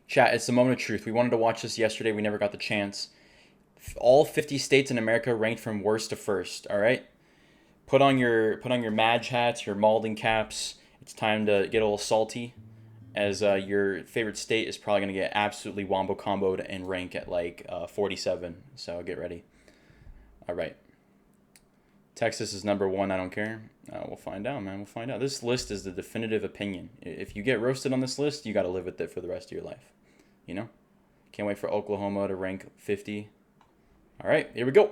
Chat, it's the moment of truth. We wanted to watch this yesterday. We never got the chance. All 50 states in America ranked from worst to first. All right. Put on your Madge hats, your Malden caps. It's time to get a little salty, as your favorite state is probably gonna get absolutely wombo comboed and rank at like 47. So get ready. All right. Texas is number one. I don't care. We'll find out, man. We'll find out. This list is the definitive opinion. If you get roasted on this list, you got to live with it for the rest of your life. You know? Can't wait for Oklahoma to rank 50. All right, here we go.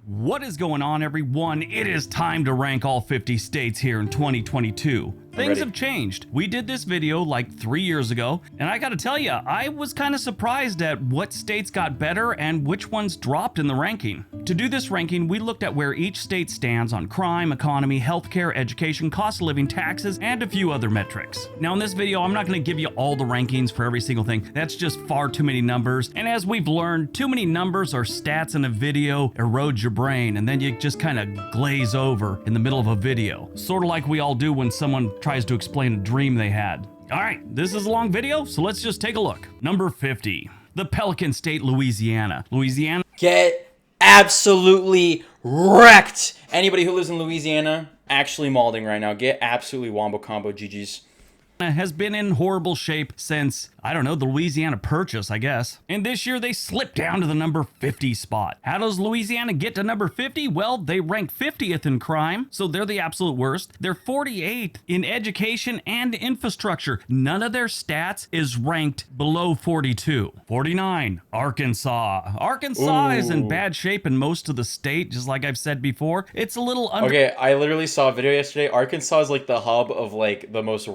What is going on, everyone? It is time to rank all 50 states here in 2022. Things have changed. We did this video like 3 years ago, and I gotta tell you, I was kind of surprised at what states got better and which ones dropped in the ranking. To do this ranking, we looked at where each state stands on crime, economy, healthcare, education, cost of living, taxes, and a few other metrics. Now in this video, I'm not gonna give you all the rankings for every single thing. That's just far too many numbers, and as we've learned, too many numbers or stats in a video erodes your brain, and then you just kind of glaze over in the middle of a video. Sort of like we all do when someone tries to explain a dream they had. All right, this is a long video, so let's just take a look. Number 50, the Pelican State, Louisiana. Louisiana. Get absolutely wrecked. Anybody who lives in Louisiana, actually malding right now. Get absolutely wombo combo GG's. Has been in horrible shape since, I don't know, the Louisiana Purchase, I guess. And this year they slipped down to the number 50 spot. How does Louisiana get to number 50? Well, they rank 50th in crime, so they're the absolute worst. They're 48th in education and infrastructure. None of their stats is ranked below 42. 49, Arkansas. Arkansas is in bad shape in most of the state, just like I've said before. It's a little Okay, I literally saw a video yesterday. Arkansas is like the hub of like the most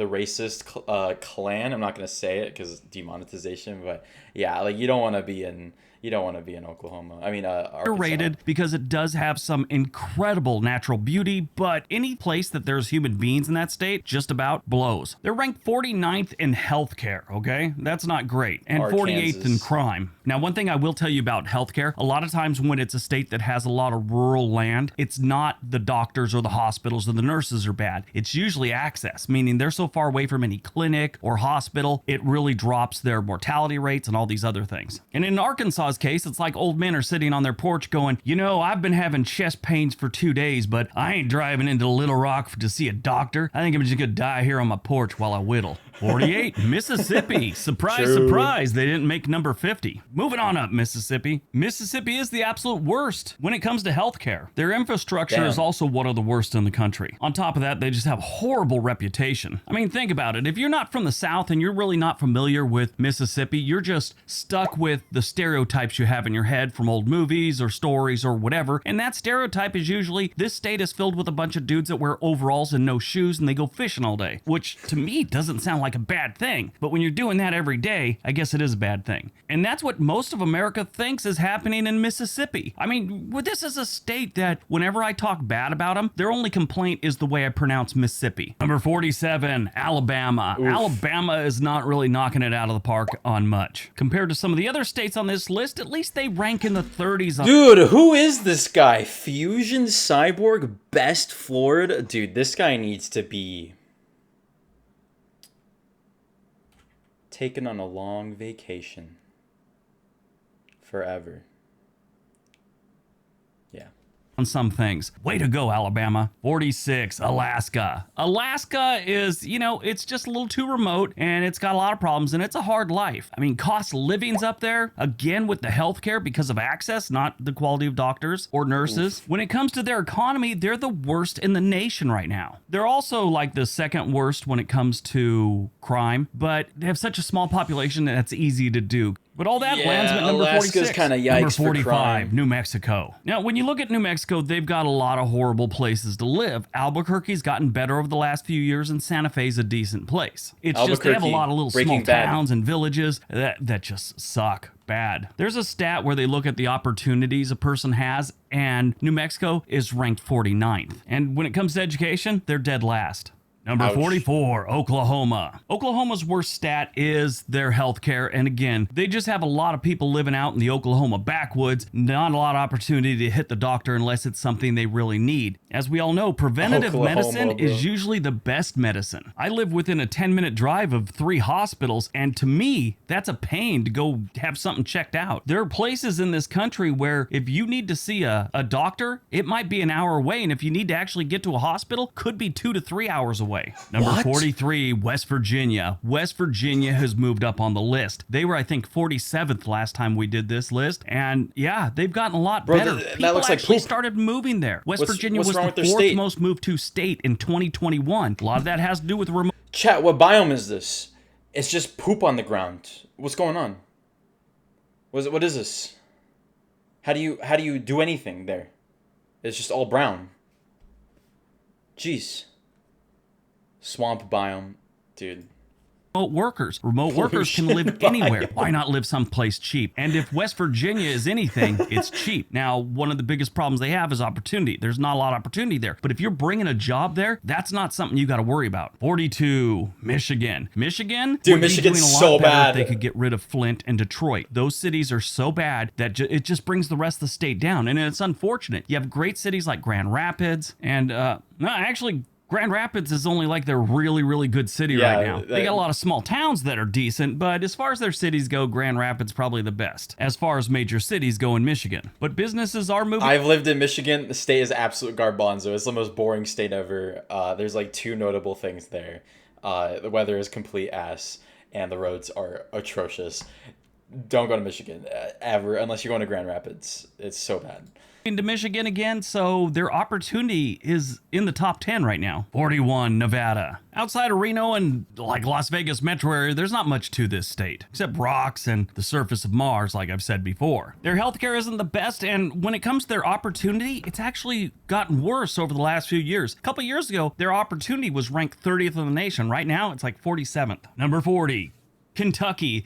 the racist clan. I'm not gonna say it because demonetization, but yeah, like you don't want to be in Oklahoma. I mean, underrated because it does have some incredible natural beauty, but any place that there's human beings in that state just about blows. They're ranked 49th in healthcare, okay? That's not great. And 48th in crime. Now, one thing I will tell you about healthcare, a lot of times when it's a state that has a lot of rural land, it's not the doctors or the hospitals or the nurses are bad. It's usually access, meaning they're so far away from any clinic or hospital, it really drops their mortality rates and all these other things. And in Arkansas's case, it's like old men are sitting on their porch going, you know, I've been having chest pains for 2 days, but I ain't driving into Little Rock to see a doctor. I think I'm just gonna die here on my porch while I whittle. 48, Mississippi. Surprise, surprise, they didn't make number 50. Moving on up, Mississippi. Mississippi is the absolute worst when it comes to healthcare. Their infrastructure is also one of the worst in the country. On top of that, they just have horrible reputation. I mean, think about it. If you're not from the South and you're really not familiar with Mississippi, you're just stuck with the stereotypes you have in your head from old movies or stories or whatever. And that stereotype is usually this state is filled with a bunch of dudes that wear overalls and no shoes and they go fishing all day, which to me doesn't sound like a bad thing. But when you're doing that every day, I guess it is a bad thing. And that's what most of America thinks is happening in Mississippi. I mean, this is a state that whenever I talk bad about them, their only complaint is the way I pronounce Mississippi. Number 47, Alabama. Oof. Alabama is not really knocking it out of the park on much. Compared to some of the other states on this list, at least they rank in the 30s. Dude, who is this guy? Fusion Cyborg Best Florida? Dude, this guy needs to be taken on a long vacation. Forever. Yeah. On some things. Way to go, Alabama. 46, Alaska. Alaska is, you know, it's just a little too remote and it's got a lot of problems and it's a hard life. I mean, cost of living's up there, again, with the healthcare because of access, not the quality of doctors or nurses. Oof. When it comes to their economy, they're the worst in the nation right now. They're also like the second worst when it comes to crime, but they have such a small population that it's easy to do. But all that lands at number 46. Kind of yikes. Number 45, New Mexico. Now, when you look at New Mexico, they've got a lot of horrible places to live. Albuquerque's gotten better over the last few years, and Santa Fe's a decent place. It's just they have a lot of little small towns and villages that just suck bad. There's a stat where they look at the opportunities a person has, and New Mexico is ranked 49th. And when it comes to education, they're dead last. Number Ouch. 44, Oklahoma. Oklahoma's worst stat is their healthcare. And again, they just have a lot of people living out in the Oklahoma backwoods. Not a lot of opportunity to hit the doctor unless it's something they really need. As we all know, preventative Oklahoma, medicine bro. is usually the best medicine. I live within a 10-minute drive of 3 hospitals, and to me, that's a pain to go have something checked out. There are places in this country where if you need to see a doctor, it might be an hour away, and if you need to actually get to a hospital, could be 2 to 3 hours away. Number What? 43, West Virginia. West Virginia has moved up on the list. They were, I think, 47th last time we did this list, and yeah, they've gotten a lot Bro, better. that People looks like actually poop. started moving there. West Virginia what's was wrong the with their 4th state? most moved to state in 2021. A lot of that has to do with remote. Chat, what biome is this? It's just poop on the ground. What's going on? What is this? How do you do anything there? It's just all brown. Jeez. Swamp biome, dude. Workers. Remote workers can live anywhere. Why not live someplace cheap? And if West Virginia is anything, it's cheap. Now, one of the biggest problems they have is opportunity. There's not a lot of opportunity there. But if you're bringing a job there, that's not something you got to worry about. 42, Michigan. Michigan? Dude, would be Michigan's doing a lot so better bad. If they could get rid of Flint and Detroit. Those cities are so bad that it just brings the rest of the state down. And it's unfortunate. You have great cities like Grand Rapids and, Grand Rapids is only like their really, really good city right now. They got a lot of small towns that are decent, but as far as their cities go, Grand Rapids probably the best. As far as major cities go in Michigan. But businesses are moving. I've lived in Michigan. The state is absolute garbanzo. It's the most boring state ever. There's like 2 notable things there. The weather is complete ass, and the roads are atrocious. Don't go to Michigan ever unless you're going to Grand Rapids. It's so bad. Into Michigan again, so their opportunity is in the top 10 right now. 41, Nevada. Outside of Reno and like Las Vegas metro area, there's not much to this state, except rocks and the surface of Mars, like I've said before. Their healthcare isn't the best, and when it comes to their opportunity, it's actually gotten worse over the last few years. A couple years ago, their opportunity was ranked 30th in the nation. Right now, it's like 47th. Number 40. Kentucky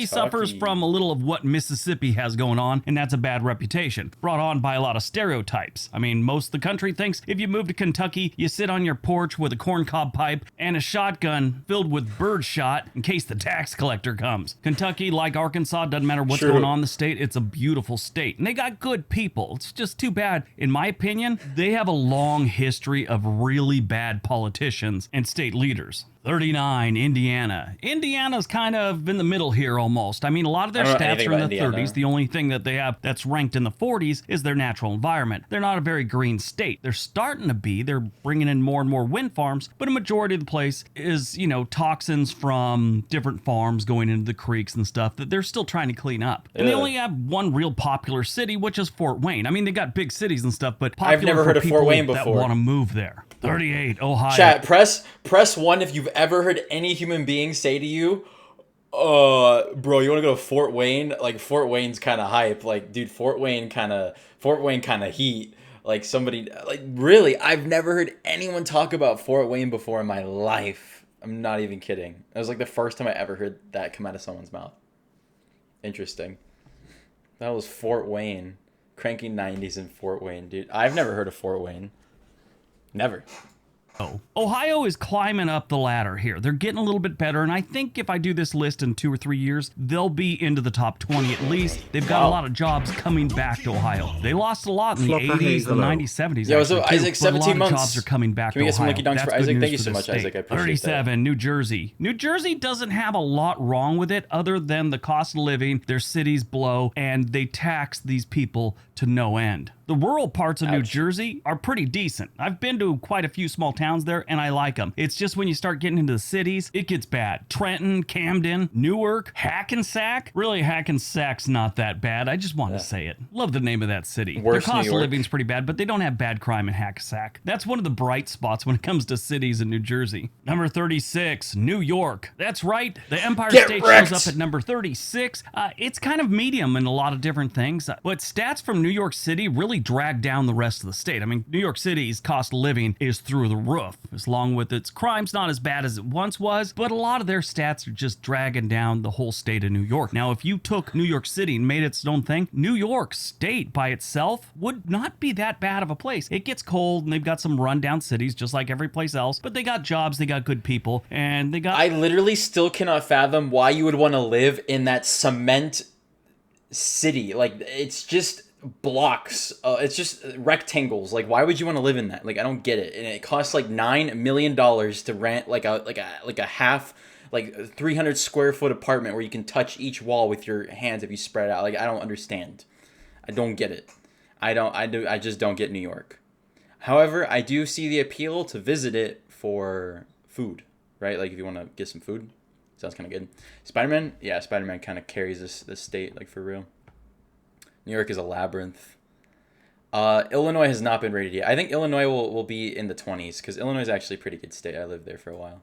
suffers from a little of what Mississippi has going on, and that's a bad reputation, brought on by a lot of stereotypes. I mean, most of the country thinks if you move to Kentucky, you sit on your porch with a corncob pipe and a shotgun filled with bird shot in case the tax collector comes. Kentucky, like Arkansas, doesn't matter what's going on in the state, it's a beautiful state, and they got good people. It's just too bad, in my opinion, they have a long history of really bad politicians and state leaders. 39, Indiana. Indiana's kind of in the middle here almost. I mean, a lot of their stats are in the 30s. The only thing that they have that's ranked in the 40s is their natural environment. They're not a very green state. They're starting to be. They're bringing in more and more wind farms, but a majority of the place is, toxins from different farms going into the creeks and stuff that they're still trying to clean up. And they only have one real popular city, which is Fort Wayne. I mean, they got big cities and stuff, but popular I've never heard of Fort Wayne before. That want to move there. 38, Ohio. Chat, press 1 if you've ever heard any human being say to you, bro, you want to go to Fort Wayne? Like, Fort Wayne's kind of hype. Like, dude, Fort Wayne kind of heat. Like, somebody, like, really, I've never heard anyone talk about Fort Wayne before in my life. I'm not even kidding. It was like the first time I ever heard that come out of someone's mouth. Interesting. That was Fort Wayne. Cranky 90s in Fort Wayne, dude. I've never heard of Fort Wayne. Never. Ohio is climbing up the ladder here. They're getting a little bit better, and I think if I do this list in 2 or 3 years, they'll be into the top 20 at least. They've got a lot of jobs coming back to Ohio. They lost a lot in the 80s, the 90s, 70s. Yeah, so Isaac, 17 months. Jobs are coming back to Ohio. Can we get some Linky Dunks for Isaac? Thank you so much, Isaac. I appreciate 37, New Jersey. New Jersey doesn't have a lot wrong with it other than the cost of living, their cities blow, and they tax these people to no end. The rural parts of New Jersey are pretty decent. I've been to quite a few small towns there, and I like them. It's just when you start getting into the cities, it gets bad. Trenton, Camden, Newark, Hackensack. Really, Hackensack's not that bad. I just want to say it. Love the name of that city. Worse Their cost New of York. living's pretty bad, but they don't have bad crime in Hackensack. That's one of the bright spots when it comes to cities in New Jersey. Number 36, New York. That's right. The Empire State shows up at number 36. It's kind of medium in a lot of different things, but stats from New York City really drag down the rest of the state. I mean, New York City's cost of living is through the roof. roof. Along with its crime's not as bad as it once was, but a lot of their stats are just dragging down the whole state of New York. Now, if you took New York City and made it its own thing, New York State by itself would not be that bad of a place. It gets cold and they've got some rundown cities just like every place else, but they got jobs, they got good people, and they got... I literally still cannot fathom why you would want to live in that cement city. Like, it's just blocks. It's just rectangles. Like, why would you want to live in that? Like, I don't get it. And it costs like $9 million to rent like a half, like 300 square foot apartment where you can touch each wall with your hands if you spread out. Like, I don't understand. I don't get it. I just don't get New York. However, I do see the appeal to visit it for food, right? Like, if you want to get some food, sounds kind of good. Spider-Man, yeah, Spider-Man kind of carries this state, like, for real. New York is a labyrinth. Illinois has not been rated yet. I think Illinois will be in the 20s because Illinois is actually a pretty good state. I lived there for a while.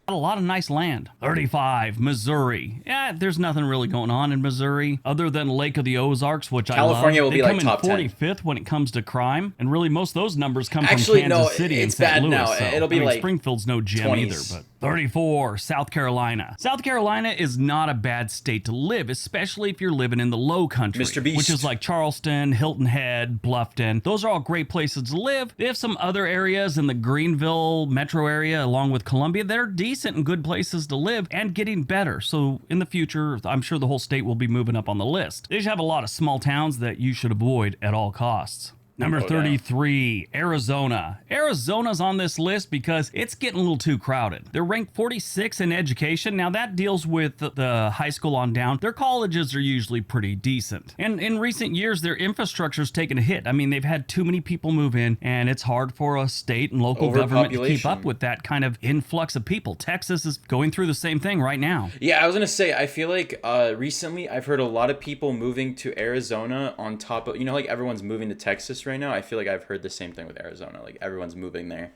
A lot of nice land. 35, Missouri. Yeah, there's nothing really going on in Missouri other than Lake of the Ozarks, which California I love. will be like top 10. They come in 45th when it comes to crime, and really most of those numbers come Actually, from Kansas City and St. Louis. Now. So, It'll be like Springfield's no gem 20s. either, but 34, South Carolina. South Carolina is not a bad state to live, especially if you're living in the low country. Mr. Beast. Which is like Charleston, Hilton Head, Bluffton. Those are all great places to live. They have some other areas in the Greenville metro area along with Columbia that are decent and good places to live and getting better. So in the future, I'm sure the whole state will be moving up on the list. They just have a lot of small towns that you should avoid at all costs. Number 33, Arizona. Arizona's on this list because it's getting a little too crowded. They're ranked 46 in education. Now that deals with the high school on down. Their colleges are usually pretty decent. And in recent years, their infrastructure's taken a hit. I mean, they've had too many people move in, and it's hard for a state and local government to keep up with that kind of influx of people. Texas is going through the same thing right now. Yeah, I was going to say, I feel like recently I've heard a lot of people moving to Arizona on top of, like everyone's moving to Texas right now. I feel like I've heard the same thing with Arizona. Like, everyone's moving there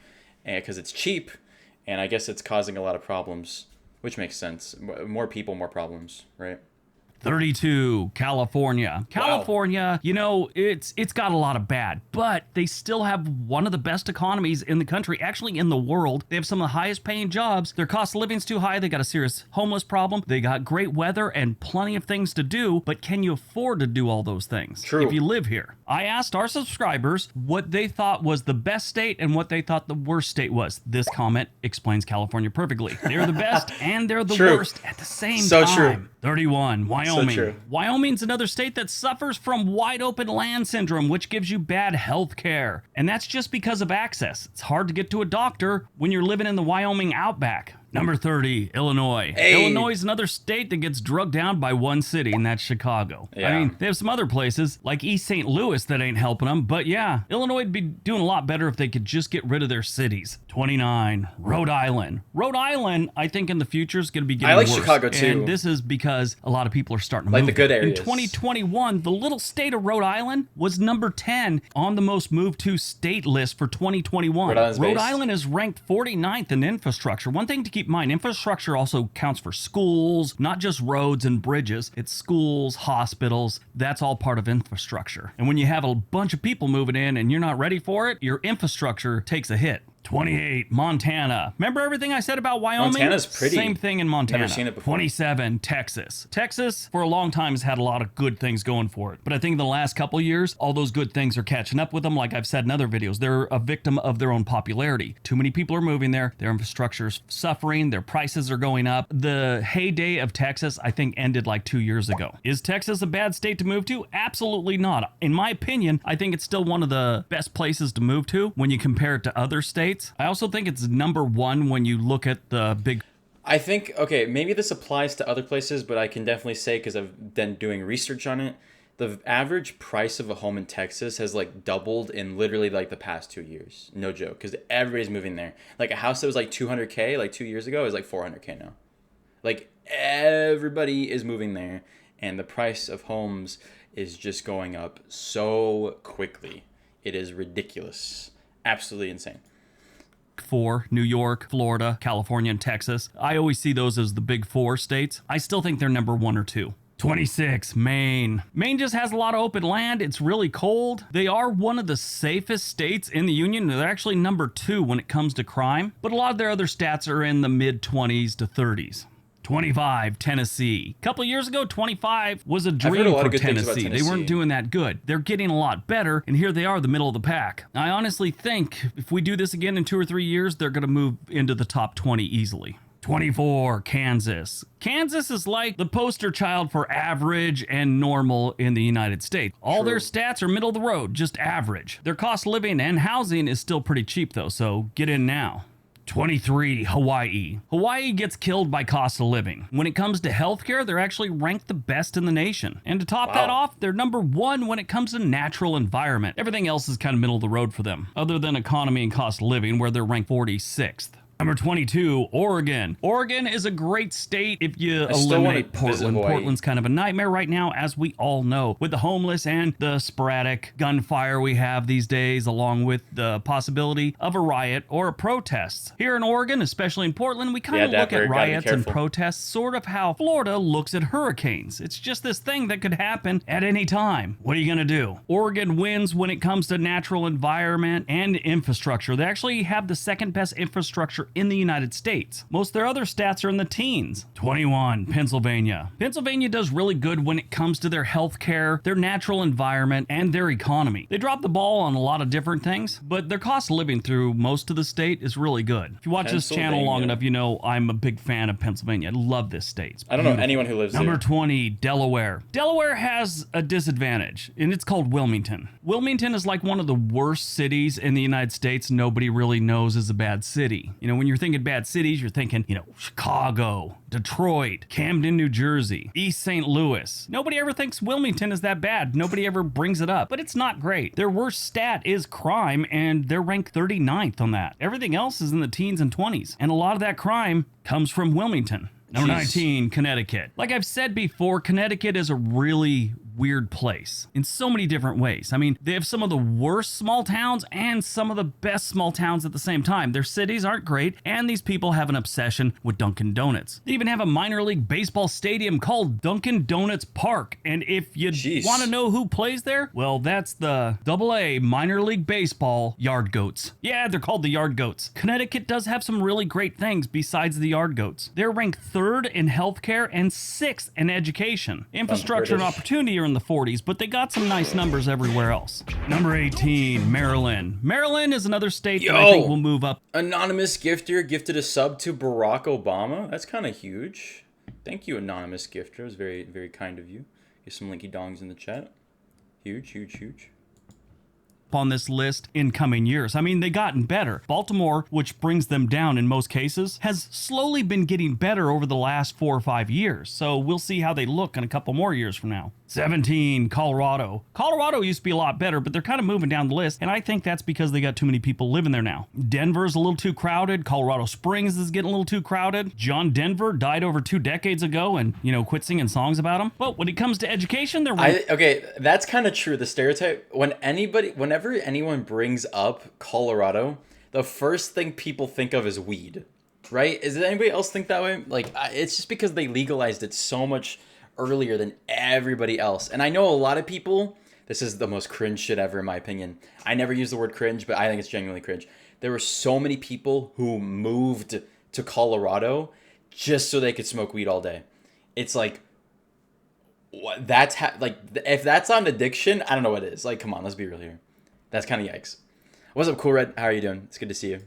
and because it's cheap, and I guess it's causing a lot of problems, which makes sense. More people, more problems, right? 32, California. California, it's got a lot of bad, but they still have one of the best economies in the country, actually in the world. They have some of the highest paying jobs. Their cost of living's too high. They got a serious homeless problem. They got great weather and plenty of things to do, but can you afford to do all those things? True. If you live here. I asked our subscribers what they thought was the best state and what they thought the worst state was. This comment explains California perfectly. They're the best and they're the worst at the same time. True. 31, Wyoming. So true. Wyoming's another state that suffers from wide open land syndrome, which gives you bad health care. And that's just because of access. It's hard to get to a doctor when you're living in the Wyoming outback. Number 30, Illinois. Hey. Illinois is another state that gets drugged down by one city, and that's Chicago. Yeah. I mean, they have some other places, like East St. Louis, that ain't helping them, but yeah, Illinois would be doing a lot better if they could just get rid of their cities. 29, Rhode Island. Rhode Island, I think in the future is going to be getting worse. I like Chicago, too. And this is because a lot of people are starting to like move the good there. areas. In 2021, the little state of Rhode Island was number 10 on the most moved to state list for 2021. Rhode Island is ranked 49th in infrastructure. One thing to keep in mind, infrastructure also counts for schools, not just roads and bridges. It's schools, hospitals. That's all part of infrastructure. And when you have a bunch of people moving in and you're not ready for it, your infrastructure takes a hit. 28, Montana. Remember everything I said about Wyoming? Montana's pretty. Same thing in Montana. Never seen it before. 27, Texas. Texas, for a long time, has had a lot of good things going for it. But I think in the last couple years, all those good things are catching up with them. Like I've said in other videos, they're a victim of their own popularity. Too many people are moving there. Their infrastructure's suffering. Their prices are going up. The heyday of Texas, I think, ended like 2 years ago. Is Texas a bad state to move to? Absolutely not. In my opinion, I think it's still one of the best places to move to when you compare it to other states. I also think it's number one when you look at the big... I think, okay, maybe this applies to other places, but I can definitely say, because I've been doing research on it, the average price of a home in Texas has like doubled in literally like the past 2 years. No joke, because everybody's moving there. Like a house that was like $200K like 2 years ago is like $400K now. Like everybody is moving there, and the price of homes is just going up so quickly. It is ridiculous. Absolutely insane. Four, New York, Florida, California, and Texas. I always see those as the big four states. I still think they're number one or two. 26, Maine. Maine just has a lot of open land. It's really cold. They are one of the safest states in the union. They're actually number 2 when it comes to crime, but a lot of their other stats are in the mid 20s to 30s. 25, Tennessee. A couple years ago, 25 was a dream for Tennessee. They weren't doing that good. They're getting a lot better, and here they are, the middle of the pack. I honestly think if we do this again in 2 or 3 years, they're going to move into the top 20 easily. 24, Kansas. Kansas is like the poster child for average and normal in the United States. All their stats are middle of the road, just average. Their cost of living and housing is still pretty cheap though, so get in now. 23, Hawaii. Hawaii gets killed by cost of living. When it comes to healthcare, they're actually ranked the best in the nation. And to top that off, they're number 1 when it comes to natural environment. Everything else is kind of middle of the road for them, other than economy and cost of living, where they're ranked 46th. Number 22, Oregon. Oregon is a great state if you eliminate Portland. Portland's kind of a nightmare right now, as we all know, with the homeless and the sporadic gunfire we have these days, along with the possibility of a riot or a protest. Here in Oregon, especially in Portland, we kind of look at riots and protests sort of how Florida looks at hurricanes. It's just this thing that could happen at any time. What are you going to do? Oregon wins when it comes to natural environment and infrastructure. They actually have the second best infrastructure in the United States. Most of their other stats are in the teens. 21, Pennsylvania. Pennsylvania does really good when it comes to their healthcare, their natural environment, and their economy. They drop the ball on a lot of different things, but their cost of living through most of the state is really good. If you watch this channel long enough, you know I'm a big fan of Pennsylvania. I love this state. I don't know anyone who lives there. Number 20, Delaware. Delaware has a disadvantage, and it's called Wilmington. Wilmington is like one of the worst cities in the United States. Nobody really knows is a bad city. You know, when you're thinking bad cities, you're thinking, Chicago, Detroit, Camden, New Jersey, East St. Louis. Nobody ever thinks Wilmington is that bad. Nobody ever brings it up, but it's not great. Their worst stat is crime, and they're ranked 39th on that. Everything else is in the teens and 20s, and a lot of that crime comes from Wilmington. Number 19, Connecticut. Like I've said before, Connecticut is a really weird place in so many different ways. I mean, they have some of the worst small towns and some of the best small towns at the same time. Their cities aren't great, and these people have an obsession with Dunkin' Donuts. They even have a minor league baseball stadium called Dunkin' Donuts Park, and if you want to know who plays there, well, that's the AA minor league baseball Yard Goats. Yeah, they're called the Yard Goats. Connecticut does have some really great things besides the Yard Goats. They're ranked 3rd in healthcare and 6th in education. Infrastructure and opportunity are in the 40s, but they got some nice numbers everywhere else. Number 18, Maryland. Maryland is another state that I think will move up. Anonymous gifter gifted a sub to Barack Obama. That's kind of huge. Thank you, anonymous gifter. It was very, very kind of you. Get some linky dongs in the chat. Huge, huge, huge. On this list in coming years. I mean, they gotten better. Baltimore, which brings them down in most cases, has slowly been getting better over the last 4 or 5 years. So we'll see how they look in a couple more years from now. 17, Colorado. Colorado used to be a lot better, but they're kind of moving down the list, and I think that's because they got too many people living there now. Denver's a little too crowded. Colorado Springs is getting a little too crowded. John Denver died over 2 decades ago and, quit singing songs about him. But when it comes to education, they're... Okay, that's kind of true. The stereotype, whenever anyone brings up Colorado, the first thing people think of is weed, right? Does anybody else think that way? Like, it's just because they legalized it so much earlier than everybody else. And I know a lot of people, this is the most cringe shit ever in my opinion. I never use the word cringe, but I think it's genuinely cringe. There were so many people who moved to Colorado just so they could smoke weed all day. It's like, what? If that's not an addiction, I don't know what it is. Like, come on, let's be real here. That's kind of yikes. What's up, Cool Red? How are you doing? It's good to see you.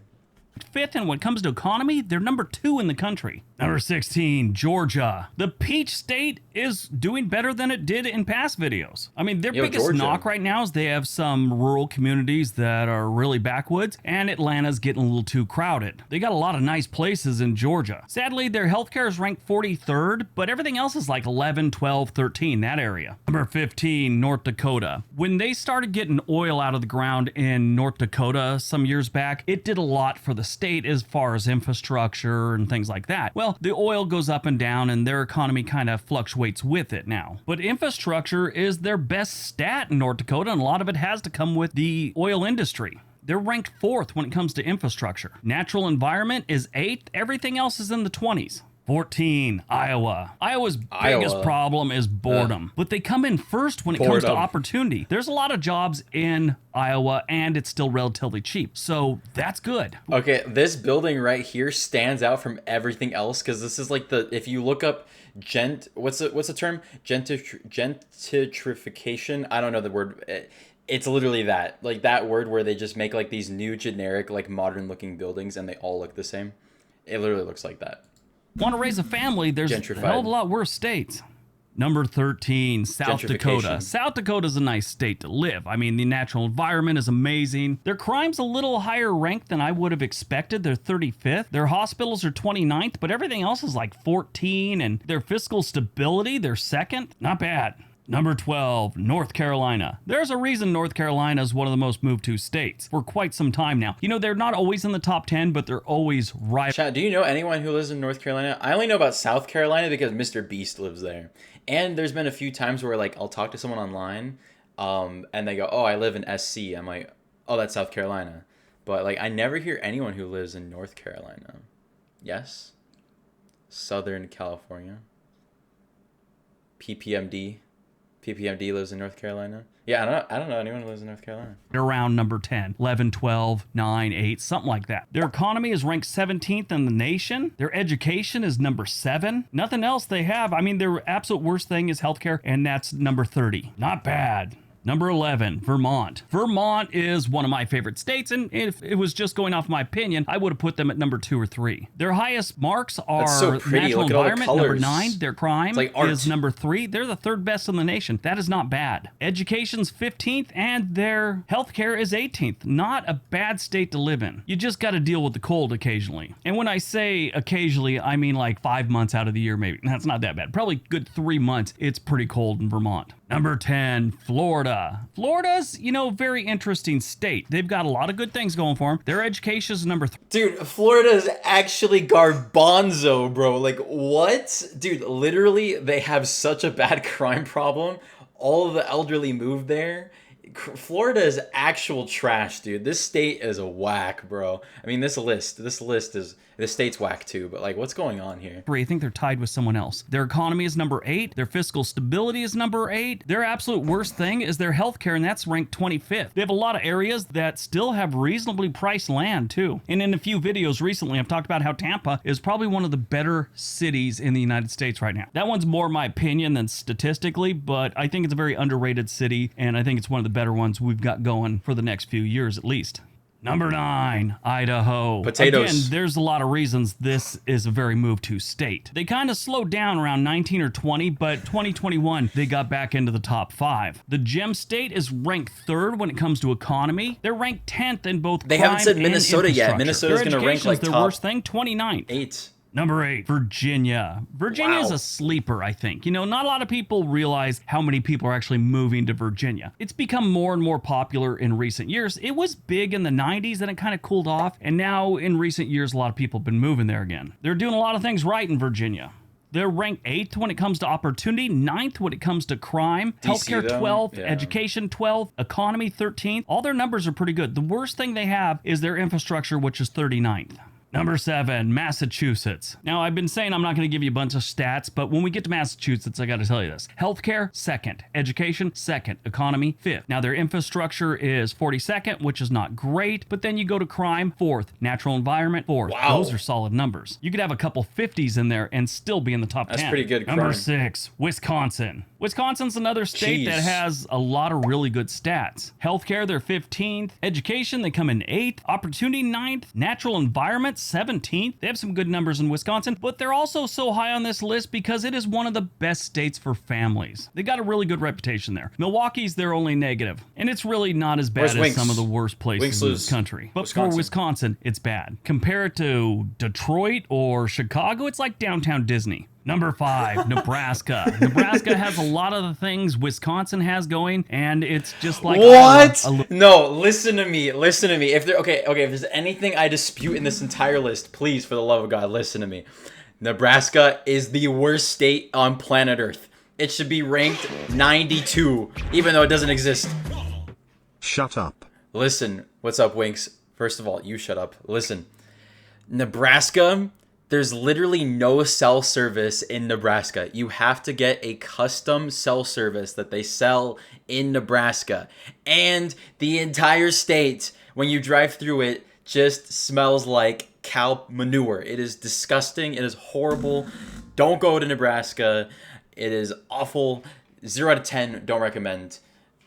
5th, and when it comes to economy, they're number 2 in the country. Number 16, Georgia. The Peach State is doing better than it did in past videos. I mean, their biggest knock right now is they have some rural communities that are really backwoods, and Atlanta's getting a little too crowded. They got a lot of nice places in Georgia. Sadly, their healthcare is ranked 43rd, but everything else is like 11, 12, 13, that area. Number 15, North Dakota. When they started getting oil out of the ground in North Dakota some years back, it did a lot for the state as far as infrastructure and things like that. Well, the oil goes up and down and their economy kind of fluctuates with it now. But infrastructure is their best stat in North Dakota, and a lot of it has to come with the oil industry. They're ranked 4th when it comes to infrastructure. Natural environment is 8th. Everything else is in the 20s. 14, Iowa. Iowa's biggest problem is boredom, but they come in first when it comes to opportunity. There's a lot of jobs in Iowa, and it's still relatively cheap, so that's good. Okay, this building right here stands out from everything else because this is like if you look up what's the term? Gentrification? I don't know the word. It's literally that. Like that word where they just make like these new generic like modern looking buildings and they all look the same. It literally looks like that. Want to raise a family, there's a hell of a lot worse states. Number 13, South Dakota. South Dakota's a nice state to live. I mean, the natural environment is amazing. Their crime's a little higher ranked than I would have expected. They're 35th. Their hospitals are 29th, but everything else is like 14, and their fiscal stability, they're second. Not bad. Number 12, North Carolina. There's a reason North Carolina is one of the most moved to states for quite some time now. You know, they're not always in the top 10, but they're always right. Chat, do you know anyone who lives in North Carolina? I only know about South Carolina because Mr. Beast lives there. And there's been a few times where like I'll talk to someone online and they go, oh, I live in SC. I'm like, oh, that's South Carolina. But like I never hear anyone who lives in North Carolina. Yes? Southern California. PPMD lives in North Carolina. Yeah, I don't know anyone who lives in North Carolina. They're around number 10, 11, 12, 9, 8, something like that. Their economy is ranked 17th in the nation. Their education is number 7. Nothing else they have. I mean, their absolute worst thing is healthcare, and that's number 30. Not bad. Number 11, Vermont. Vermont is one of my favorite states, and if it was just going off my opinion, I would have put them at number 2 or 3. Their highest marks are so pretty. natural Look at all the environment, colors. number 9. Their crime like art. is number 3. They're the 3rd best in the nation. That is not bad. Education's 15th, and their healthcare is 18th. Not a bad state to live in. You just got to deal with the cold occasionally. And when I say occasionally, I mean like 5 months out of the year maybe. That's not that bad. Probably good 3 months. It's pretty cold in Vermont. Number 10, Florida. Florida's, you know, very interesting state. They've got a lot of good things going for them. Their education is number 3. Dude, Florida is actually garbanzo, bro. Like, what? Dude, literally, they have such a bad crime problem. All of the elderly moved there. Florida is actual trash, dude. This state is a whack, bro. I mean, this state's whack too, but like, what's going on here? I think they're tied with someone else. Their economy is number 8. Their fiscal stability is number 8. Their absolute worst thing is their healthcare, and that's ranked 25th. They have a lot of areas that still have reasonably priced land too. And in a few videos recently, I've talked about how Tampa is probably one of the better cities in the United States right now. That one's more my opinion than statistically, but I think it's a very underrated city, and I think it's one of the better ones we've got going for the next few years at least. Number 9, Idaho. Potatoes. Again, there's a lot of reasons this is a very move to state. They kind of slowed down around 19 or 20, but 2021, they got back into the top 5. The Gem State is ranked 3rd when it comes to economy. They're ranked 10th in both They crime haven't said Minnesota and yet. Minnesota's going to rank like their top worst thing, 29th. 8. Number 8, Virginia. Virginia is a sleeper, I think. You know, not a lot of people realize how many people are actually moving to Virginia. It's become more and more popular in recent years. It was big in the 90s, then it kind of cooled off, and now in recent years, a lot of people have been moving there again. They're doing a lot of things right in Virginia. They're ranked 8th when it comes to opportunity, 9th when it comes to crime, healthcare 12th, education 12th, economy 13th. All their numbers are pretty good. The worst thing they have is their infrastructure, which is 39th. Number 7, Massachusetts. Now, I've been saying I'm not going to give you a bunch of stats, but when we get to Massachusetts, I got to tell you this. Healthcare, 2nd. Education, 2nd. Economy, 5th. Now, their infrastructure is 42nd, which is not great, but then you go to crime, 4th. Natural environment, 4th. Wow. Those are solid numbers. You could have a couple 50s in there and still be in the top 10. That's pretty good crime. Number 6, Wisconsin. Wisconsin's another state that has a lot of really good stats. Healthcare, they're 15th. Education, they come in 8th. Opportunity, 9th. Natural environment, 17th. They have some good numbers in Wisconsin, but they're also so high on this list because it is one of the best states for families. They got a really good reputation there. Milwaukee's their only negative, and it's really not as bad as some of the worst places in this country. But for Wisconsin, it's bad. Compare it to Detroit or Chicago, it's like downtown Disney. Number 5, Nebraska. Nebraska has a lot of the things Wisconsin has going, and it's just like what? No, listen to me. If there, if there's anything I dispute in this entire list, please, for the love of God, listen to me. Nebraska is the worst state on planet Earth. It should be ranked 92, even though it doesn't exist. Shut up. Listen, what's up, Winks? First of all, you shut up. Listen, Nebraska There's literally no cell service in Nebraska. You have to get a custom cell service that they sell in Nebraska. And the entire state, when you drive through it, just smells like cow manure. It is disgusting. It is horrible. Don't go to Nebraska. It is awful. 0 out of 10. Don't recommend.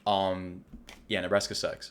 Yeah, Nebraska sucks.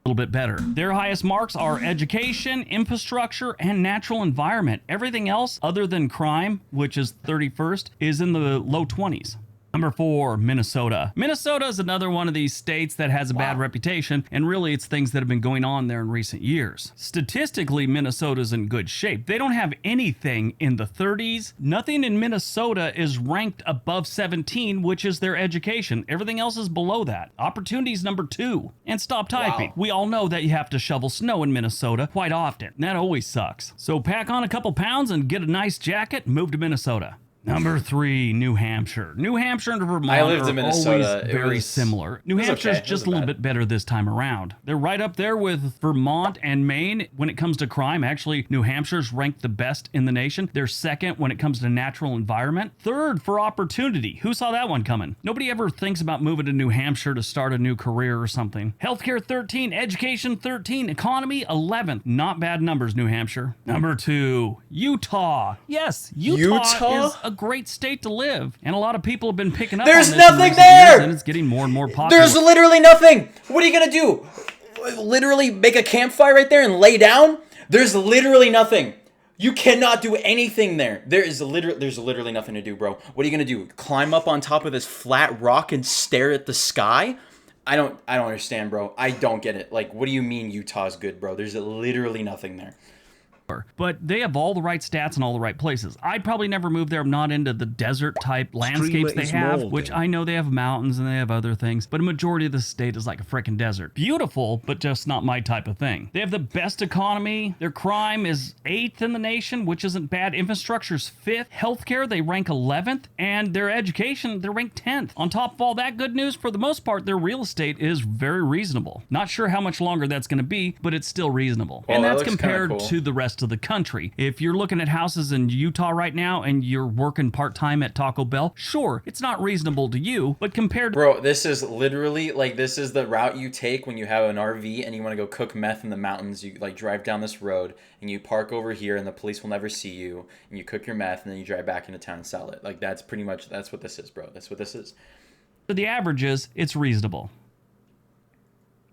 Little bit better. Their highest marks are education, infrastructure, and natural environment. Everything else other than crime, which is 31st, is in the low 20s. Number 4, Minnesota. Minnesota is another one of these states that has a bad reputation, and really it's things that have been going on there in recent years. Statistically, Minnesota's in good shape. They don't have anything in the 30s. Nothing in Minnesota is ranked above 17, which is their education. Everything else is below that. Opportunities number 2. And stop typing. Wow. We all know that you have to shovel snow in Minnesota quite often. That always sucks. So pack on a couple pounds and get a nice jacket and move to Minnesota. Number 3, New Hampshire. New Hampshire and Vermont I lived in are Minnesota. always very similar. New Hampshire's okay. just a little bit better this time around. They're right up there with Vermont and Maine when it comes to crime. Actually, New Hampshire's ranked the best in the nation. They're second when it comes to natural environment. Third for opportunity. Who saw that one coming? Nobody ever thinks about moving to New Hampshire to start a new career or something. Healthcare 13, education 13, economy 11th. Not bad numbers, New Hampshire. Number 2, Utah. Yes, Utah is a great state to live, and a lot of people have been picking up There's on this nothing in recent there! years, and it's getting more and more popular. There's literally nothing. What are you gonna do? Literally make a campfire right there and lay down? There's literally nothing. You cannot do anything there. There's literally nothing to do, bro. What are you gonna do? Climb up on top of this flat rock and stare at the sky? I don't understand, bro. I don't get it. Like, what do you mean Utah's good, bro? There's literally nothing there. But they have all the right stats in all the right places. I'd probably never move there. I'm not into the desert type landscapes they have, which I know they have mountains and they have other things, but a majority of the state is like a freaking desert. Beautiful, but just not my type of thing. They have the best economy. Their crime is 8th in the nation, which isn't bad. Infrastructure's 5th. Healthcare, they rank 11th. And their education, they're ranked 10th. On top of all that good news, for the most part, their real estate is very reasonable. Not sure how much longer that's going to be, but it's still reasonable. Well, and that that's looks kinda compared cool. to the rest of the country. If you're looking at houses in Utah right now and you're working part-time at Taco Bell, sure, it's not reasonable to you, but compared to... Bro, this is literally, like, this is the route you take when you have an RV and you want to go cook meth in the mountains. You, like, drive down this road and you park over here and the police will never see you, and you cook your meth and then you drive back into town and sell it. Like, that's pretty much, that's what this is, bro. That's what this is. For the averages, it's reasonable.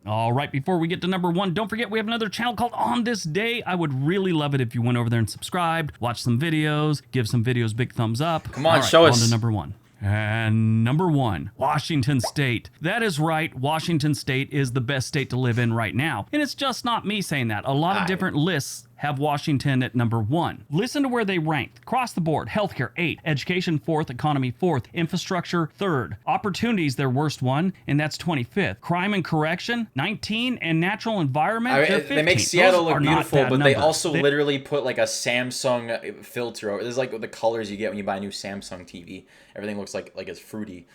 All right, before we get to number 1, don't forget we have another channel called On This Day. I would really love it if you went over there and subscribed, watched some videos, give some videos big thumbs up. Come on, All right, show on us. to number 1. And number 1, Washington State. That is right, Washington State is the best state to live in right now. And it's just not me saying that. A lot of different lists have Washington at number 1. Listen to where they ranked. Across the board, healthcare 8, education 4th, economy 4th, infrastructure 3rd, opportunities their worst one, and that's 25th. Crime and correction 19, and natural environment they're 15th. They make Seattle Those look are not beautiful, bad but they numbers. also literally put like a Samsung filter over. This is like the colors you get when you buy a new Samsung TV. Everything looks like it's fruity.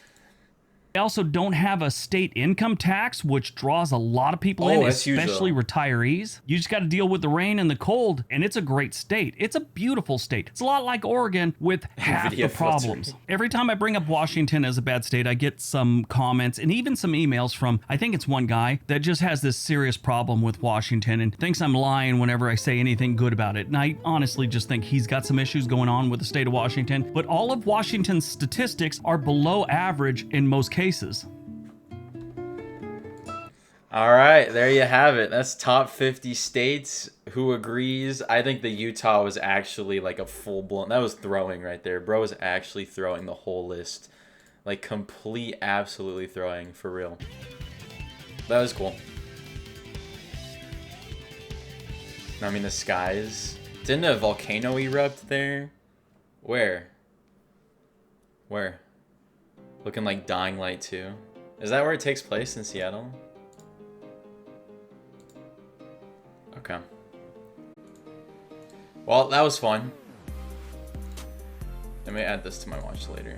They also don't have a state income tax, which draws a lot of people in, that's huge, especially retirees. You just got to deal with the rain and the cold, and it's a great state. It's a beautiful state. It's a lot like Oregon with half the Video problems. filter. Every time I bring up Washington as a bad state, I get some comments and even some emails from, I think it's one guy that just has this serious problem with Washington and thinks I'm lying whenever I say anything good about it. And I honestly just think he's got some issues going on with the state of Washington. But all of Washington's statistics are below average in most cases. All right, there you have it. That's top 50 states. Who agrees? I think the Utah was actually like a full-blown... That was throwing right there. Bro was actually throwing the whole list. Like, complete, absolutely throwing, for real. That was cool. I mean, the skies. Didn't a volcano erupt there? Where? Where? Looking like Dying Light 2. Is that where it takes place, in Seattle? Okay. Well, that was fun. Let me add this to my watch later.